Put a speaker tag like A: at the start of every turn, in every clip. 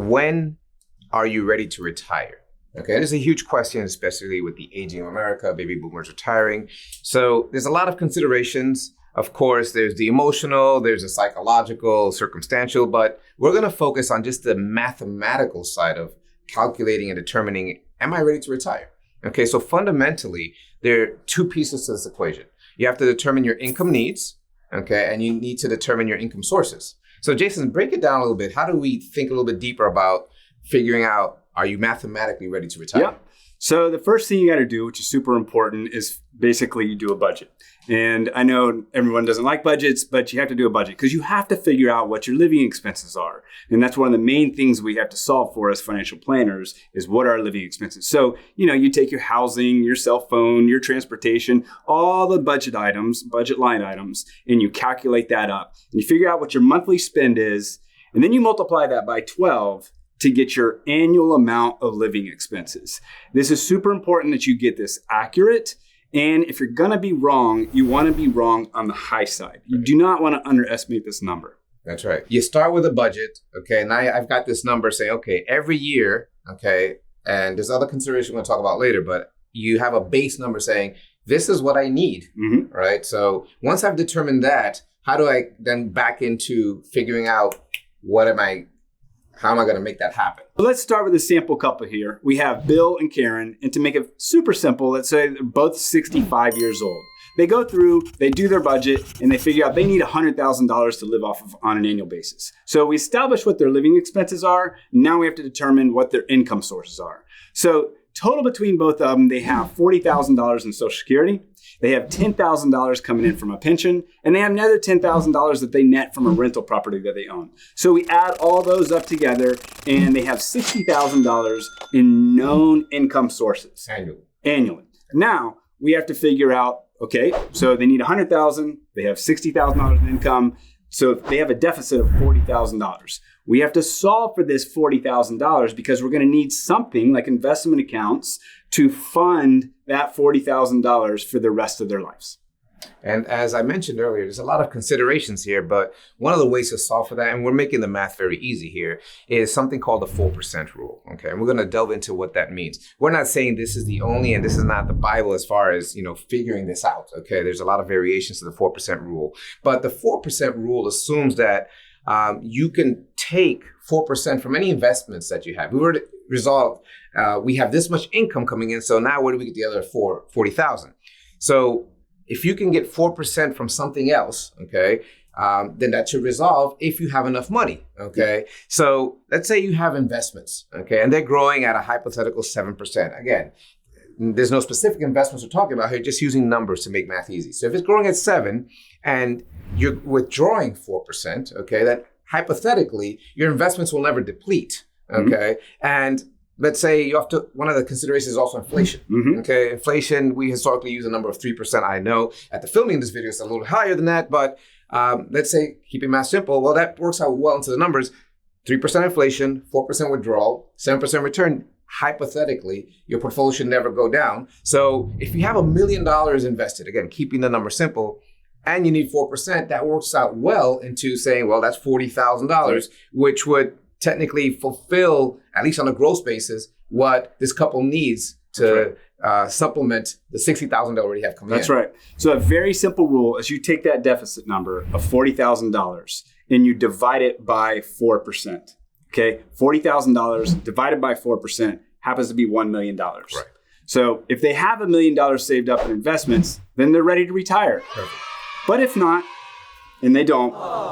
A: when are you ready to retire? Okay, and it's a huge question, especially with the aging of America, baby boomers retiring. So there's a lot of considerations. Of course, there's the emotional, there's the psychological, circumstantial, but we're going to focus on just the mathematical side of calculating and determining, am I ready to retire? Okay, so fundamentally, there are two pieces to this equation. You have to determine your income needs, okay, and you need to determine your income sources. So Jason, break it down a little bit. How do we think a little bit deeper about figuring out, are you mathematically ready to retire?
B: Yep. So the first thing you got to do, which is super important, is basically you do a budget. And I know everyone doesn't like budgets, but you have to do a budget because you have to figure out what your living expenses are. And that's one of the main things we have to solve for as financial planners is what are living expenses. So, you take your housing, your cell phone, your transportation, all the budget line items, and you calculate that up. And you figure out what your monthly spend is, and then you multiply that by 12 to get your annual amount of living expenses. This is super important that you get this accurate. And if you're going to be wrong, you want to be wrong on the high side. You do not want to underestimate this number.
A: That's right. You start with a budget, okay? And I've got this number saying, okay, every year, okay, and there's other considerations we're going to talk about later, but you have a base number saying, this is what I need, right? So once I've determined that, how do I then back into figuring out how am I going to make that happen?
B: So let's start with a sample couple here. We have Bill and Karen, and to make it super simple, let's say they're both 65 years old. They go through, they do their budget, and they figure out they need $100,000 to live off of on an annual basis. So we establish what their living expenses are. Now we have to determine what their income sources are. So total between both of them, they have $40,000 in Social Security. They have $10,000 coming in from a pension, and they have another $10,000 that they net from a rental property that they own. So we add all those up together, and they have $60,000 in known income sources. Annually. Now, we have to figure out, okay, so they need $100,000, they have $60,000 in income, so they have a deficit of $40,000. We have to solve for this $40,000 because we're going to need something like investment accounts to fund that $40,000 for the rest of their lives.
A: And as I mentioned earlier, there's a lot of considerations here, but one of the ways to solve for that, and we're making the math very easy here, is something called the 4% rule. Okay, and we're going to delve into what that means. We're not saying this is the only, and this is not the Bible as far as, figuring this out. Okay, there's a lot of variations to the 4% rule, but the 4% rule assumes that you can take 4% from any investments that you have. We were to resolve, we have this much income coming in, so now where do we get the other 40,000? So if you can get 4% from something else, okay, then that should resolve if you have enough money, okay? So let's say you have investments, okay, and they're growing at a hypothetical 7%. Again, there's no specific investments we're talking about here, just using numbers to make math easy. So if it's growing at 7 and you're withdrawing 4%, okay, then hypothetically, your investments will never deplete, okay? And let's say you have to, one of the considerations is also inflation, okay? Inflation, we historically use a number of 3%. I know at the filming of this video, it's a little higher than that, but let's say, keeping math simple, well, that works out well into the numbers. 3% inflation, 4% withdrawal, 7% return. Hypothetically, your portfolio should never go down. So if you have $1 million invested, again, keeping the number simple, and you need 4%, that works out well into saying, well, that's $40,000, which would technically fulfill, at least on a gross basis, what this couple needs to supplement the $60,000 they already have coming in.
B: That's right. So a very simple rule is you take that deficit number of $40,000 and you divide it by 4%. Okay, $40,000 divided by 4% happens to be $1 million. Right. So if they have $1 million saved up in investments, then they're ready to retire.
A: Perfect.
B: But if not, and they don't,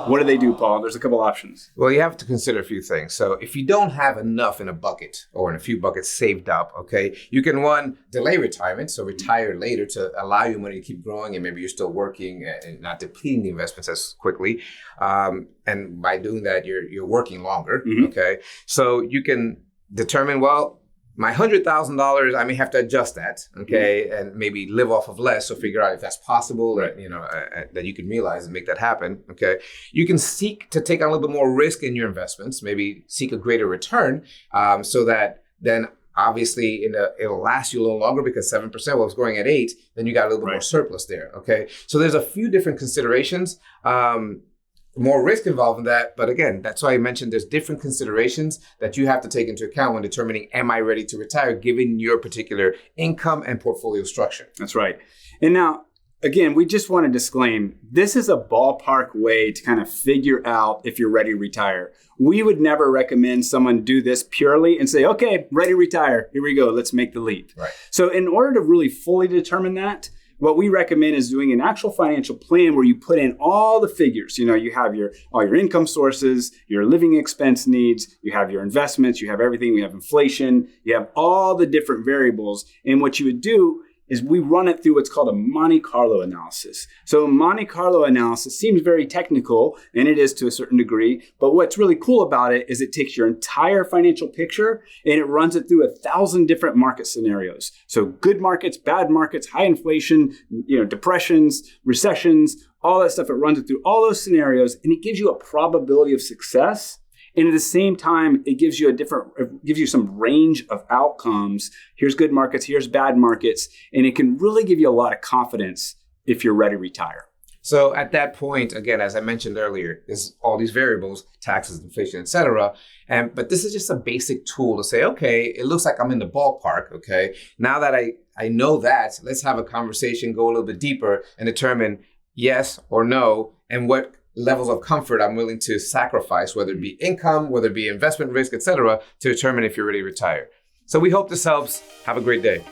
B: what do, Paul? There's a couple options.
A: Well, you have to consider a few things. So if you don't have enough in a bucket or in a few buckets saved up, okay, you can one, delay retirement, so retire later to allow your money to keep growing and maybe you're still working and not depleting the investments as quickly. And by doing that, you're working longer, okay? So you can determine, well, my $100,000, I may have to adjust that, okay, and maybe live off of less. So figure out if that's possible, or, that you can realize and make that happen, okay. You can seek to take on a little bit more risk in your investments, maybe seek a greater return, so that then obviously it'll last you a little longer because 7%, well, it's growing at 8, then you got a little bit more surplus there, okay. So there's a few different considerations. more risk involved in that. But again, that's why I mentioned there's different considerations that you have to take into account when determining, am I ready to retire, given your particular income and portfolio structure?
B: That's right. And now, again, we just want to disclaim, this is a ballpark way to kind of figure out if you're ready to retire. We would never recommend someone do this purely and say, okay, ready to retire. Here we go. Let's make the leap.
A: Right.
B: So in order to really fully determine that, what we recommend is doing an actual financial plan where you put in all the figures. You know, you have all your income sources, your living expense needs, you have your investments, you have everything, you have inflation, you have all the different variables. And what you would do is we run it through what's called a Monte Carlo analysis. So Monte Carlo analysis seems very technical, and it is to a certain degree, but what's really cool about it is it takes your entire financial picture and it runs it through 1,000 different market scenarios. So good markets, bad markets, high inflation, depressions, recessions, all that stuff. It runs it through all those scenarios, and it gives you a probability of success. And at the same time, it gives you some range of outcomes. Here's good markets, here's bad markets. And it can really give you a lot of confidence if you're ready to retire.
A: So at that point, again, as I mentioned earlier, there's all these variables, taxes, inflation, et cetera. But this is just a basic tool to say, okay, it looks like I'm in the ballpark. Okay, now that I know that, let's have a conversation, go a little bit deeper and determine yes or no, and what levels of comfort I'm willing to sacrifice, whether it be income, whether it be investment risk, et cetera, to determine if you're ready to retire. So we hope this helps. Have a great day.